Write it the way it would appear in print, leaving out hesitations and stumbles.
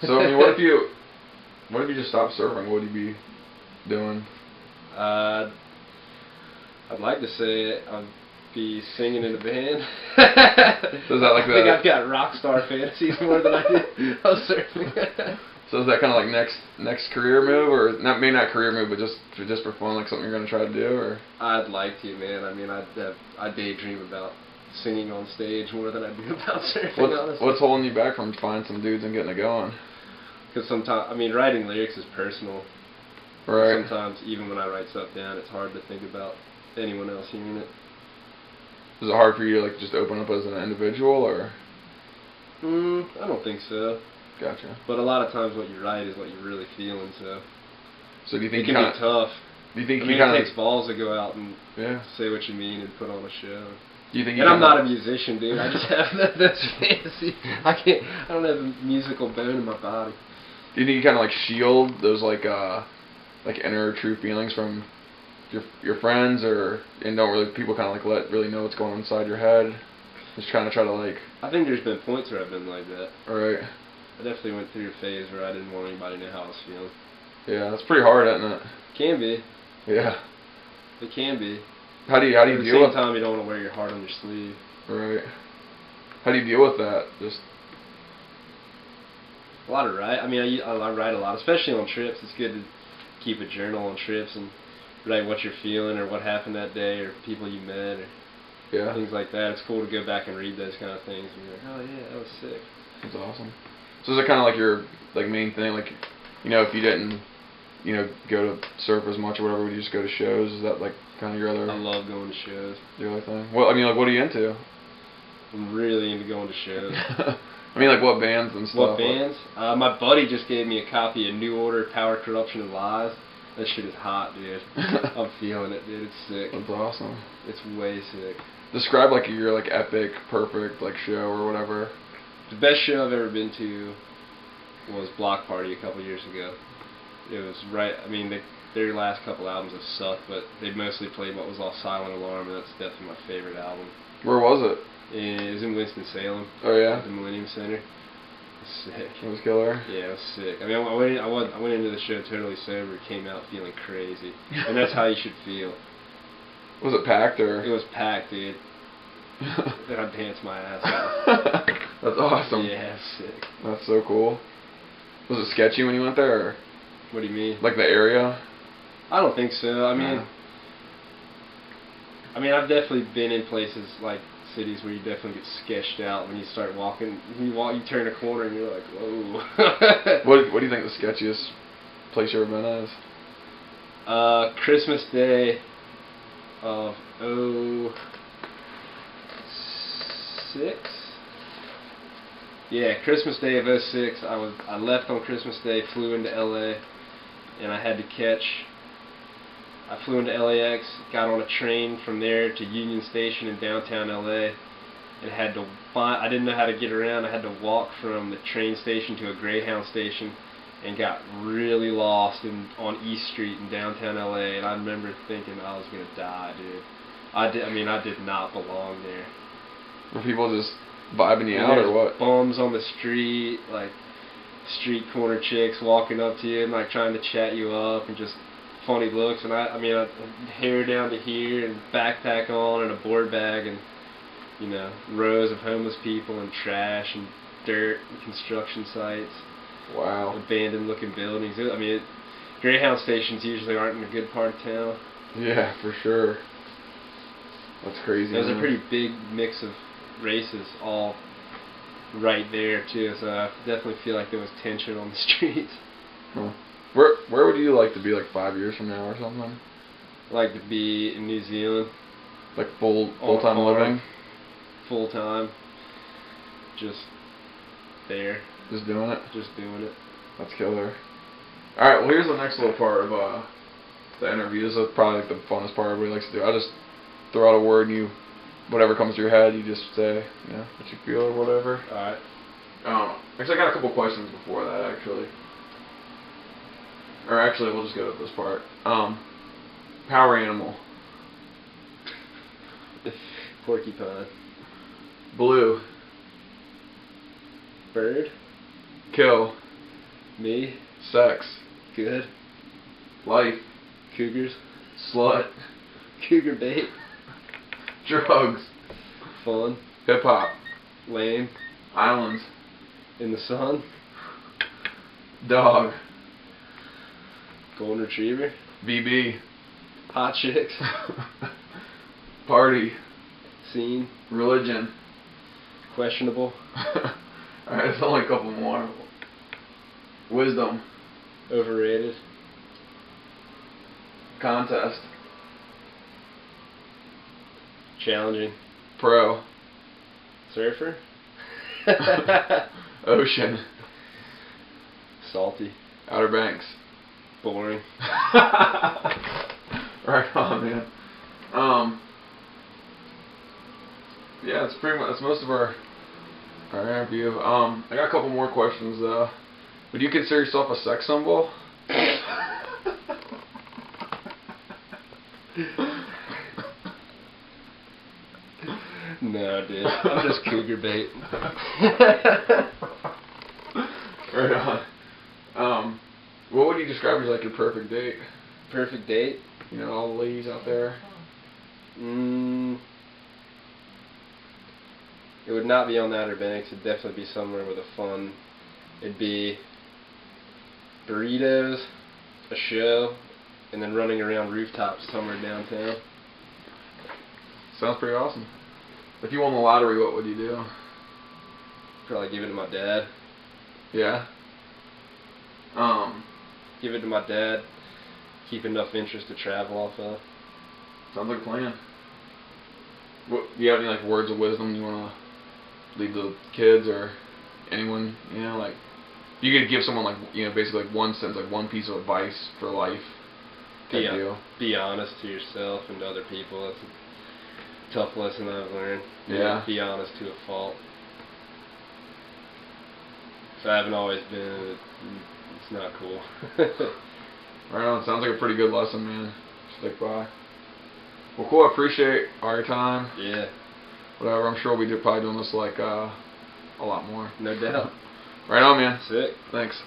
So I mean, what if you just stopped surfing? What would you be doing? I'd like to say I'd be singing in a band. So is that like I think I've got rock star fantasies more than I do of surfing. So is that kind of like next career move, or maybe not career move, but just for fun, like something you're gonna try to do, or? I'd like to, man. I mean, I daydream about singing on stage more than I do about surfing. Honestly, What's holding you back from finding some dudes and getting it going? because sometimes, I mean, writing lyrics is personal. Right. Sometimes, even when I write stuff down, it's hard to think about anyone else hearing it. Is it hard for you to like just open up as an individual, or? I don't think so. Gotcha. But a lot of times, what you write is what you're really feeling. So do you think it can be tough. Do you think I mean, it takes balls to go out and say what you mean and put on a show. Do you think? And I'm not a musician, dude. I just have those fantasies. I don't have a musical bone in my body. Do you think you kind of like shield those like inner true feelings from your friends, and don't really people kind of like really know what's going on inside your head? Just trying to like. I think there's been points where I've been like that. Right. I definitely went through a phase where I didn't want anybody to know how I was feeling. Yeah, that's pretty hard, isn't it? Can be. Yeah. It can be. How do you deal with? At the same time, you don't want to wear your heart on your sleeve. Right. How do you deal with that? Just. A lot of write. I mean, I write a lot, especially on trips. It's good to keep a journal on trips and write what you're feeling or what happened that day or people you met or things like that. It's cool to go back and read those kind of things and be like, oh yeah, that was sick. That's awesome. So is it kind of like your main thing? Like, if you didn't, go to surf as much or whatever, would you just go to shows? Is that like kind of your other? I love going to shows. Your other thing? Well, I mean, like, what are you into? I'm really into going to shows. I mean, like, what bands and stuff? What bands? My buddy just gave me a copy of New Order, Power, Corruption, and Lies. That shit is hot, dude. I'm feeling it, dude. It's sick. That's awesome. It's way sick. Describe like your like epic, perfect like show or whatever. The best show I've ever been to was Block Party a couple years ago. It was right. I mean, their last couple albums have sucked, but they mostly played what was all Silent Alarm, and that's definitely my favorite album. Where was it? It was in Winston-Salem. Oh yeah. At the Millennium Center. It was sick. It was killer. Yeah, it was sick. I mean, I went into the show totally sober, came out feeling crazy, and that's how you should feel. Was it packed or? It was packed, dude. And I danced my ass off. That's awesome. Yeah, sick. That's so cool. Was it sketchy when you went there? Or? What do you mean? Like the area? I don't think so. I mean, I've definitely been in places like cities where you definitely get sketched out when you start walking. You turn a corner and you're like, whoa. What do you think the sketchiest place you ever been is? Christmas Day of 06. Yeah, Christmas Day of 06. I left on Christmas Day, flew into LA, and I had to I flew into LAX, got on a train from there to Union Station in downtown LA, and I didn't know how to get around. I had to walk from the train station to a Greyhound station, and got really lost on East Street in downtown LA. And I remember thinking I was gonna die, dude. I did not belong there. Were people just vibing you out or what? Bums on the street, like street corner chicks walking up to you and like trying to chat you up and just funny looks. And I hair down to here and backpack on and a board bag and rows of homeless people and trash and dirt and construction sites. Wow. Abandoned looking buildings. Greyhound stations usually aren't in a good part of town. Yeah, for sure. That's crazy. There's a pretty big mix of races all right there too, so I definitely feel like there was tension on the streets. Huh. Where would you like to be like 5 years from now or something? I'd like to be in New Zealand. Like full-time living? Full time. Just there. Just doing it? Just doing it. That's killer. Alright, well here's the next little part of the interview. This is probably like the funnest part everybody likes to do. I just throw out a word and whatever comes to your head, you just say, what you feel or whatever. Alright. Actually, I got a couple questions before that, actually. Or actually, we'll just go with this part. Power animal. Porcupine. Blue. Bird. Kill. Me? Sex. Good. Life. Cougars. Slut. Cougar bait. Drugs. Fun. Hip hop. Lame. Islands. In the sun. Dog. Golden retriever. BB. Hot chicks. Party. Scene. Religion. Questionable. Alright, there's only a couple more. Wisdom. Overrated. Contest. Challenging. Pro. Surfer. Ocean. Salty. Outer Banks. Boring. Right on, man. Yeah, that's pretty much, that's most of our interview. I got a couple more questions though. Would you consider yourself a sex symbol? No, dude. I'm just cougar bait. Right on. What would you describe as like your perfect date? Perfect date? You know, all the ladies out there. It would not be on the Outer Banks. It'd definitely be somewhere with a fun. It'd be burritos, a show, and then running around rooftops somewhere downtown. Sounds pretty awesome. If you won the lottery, what would you do? Probably give it to my dad. Yeah. Give it to my dad. Keep enough interest to travel off of. Sounds like a plan. What, do you have any like words of wisdom you want to leave the kids or anyone? You know, like you could give someone like basically like one sentence, like one piece of advice for life. Be honest to yourself and to other people. That's a tough lesson I've learned. Yeah. Be honest to a fault. So I haven't always been. It's not cool. Right on. Sounds like a pretty good lesson, man. Stick by. Well, cool. I appreciate all your time. Yeah. Whatever. I'm sure we'll be probably doing this like a lot more. No doubt. Right on, man. Sick. Thanks.